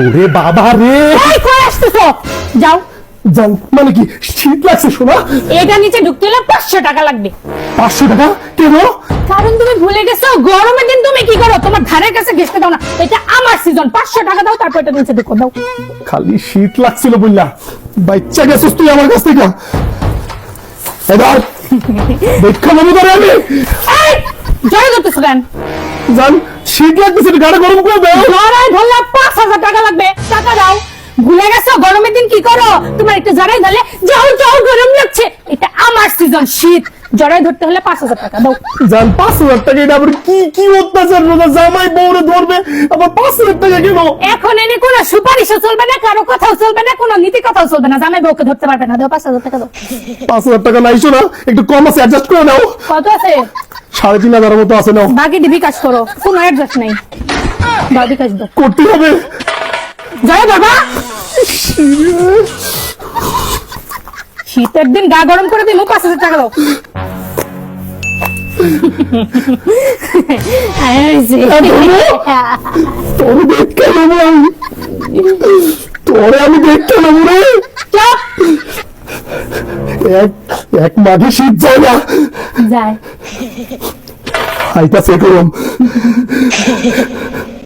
ওরে বাবা রে, এই কই আসতেছো? যাও। জান মানে কি শীত লাগছে শোনা? এটা নিচে ঢুকতে হলে 500 টাকা লাগবে। 500 টাকা কেন? কারণ তুমি ভুলে গেছো গরমের দিন তুমি কি করো, তোমার ধারের কাছে ঘেসতে দাও না। এটা আমার সিজন, 500 টাকা দাও, তারপর এটা নিচে ঢুকো দাও। খালি শীত লাগছিল বললা বাচ্চা গেছিস তুই আমার কাছ থেকে। এবার দেখা নেবো ধরে আমি। এই জয় করতেছো কেন? জান শীত লাগতেছে, গাড়ি গরম করে দাও। লড়াই ধরলে 5000 টাকা লাগবে, টাকা দাও। ভুলে গেছো গরমের দিন কি করো, তোমার একটু জড়াই ধরলে যাও যাও গরম লাগছে। এটা আমার সিজন শীত, জড়াই ধরতে হলে 5000 টাকা দাও। জান 5000 টাকা, এটা আবার কি কি অত্যাচার রোজা, জামাই বউরে ধরবে আবার 5000 টাকা কেন? এখন এনে কোনো সুপারিশও চলবে না, কারো কথাও চলবে না, কোনো নীতি কথাও চলবে না, জামাই বউকে ধরতে পারবে না। দাও 5000 টাকা দাও। 5000 টাকা নাই শোনা, একটু কম আছে, অ্যাডজাস্ট করে নাও। কত আছে? 3500 মতো আছে, নাও। বাকি ডিবি কাজ করো, কোনো অ্যাডজাস্ট নাই। দাও বিকাশ দাও। করতে হবে। জয় বাবা, শীতের দিন গা গরম করে দিন, 5000 টাকা দাও। তোরে দেখতে নেবো আমি, তোরে আমি দেখতে নেবো রে। চুপ। এক মাঘে শীত যায় না, যায়। আইতাছে গরম।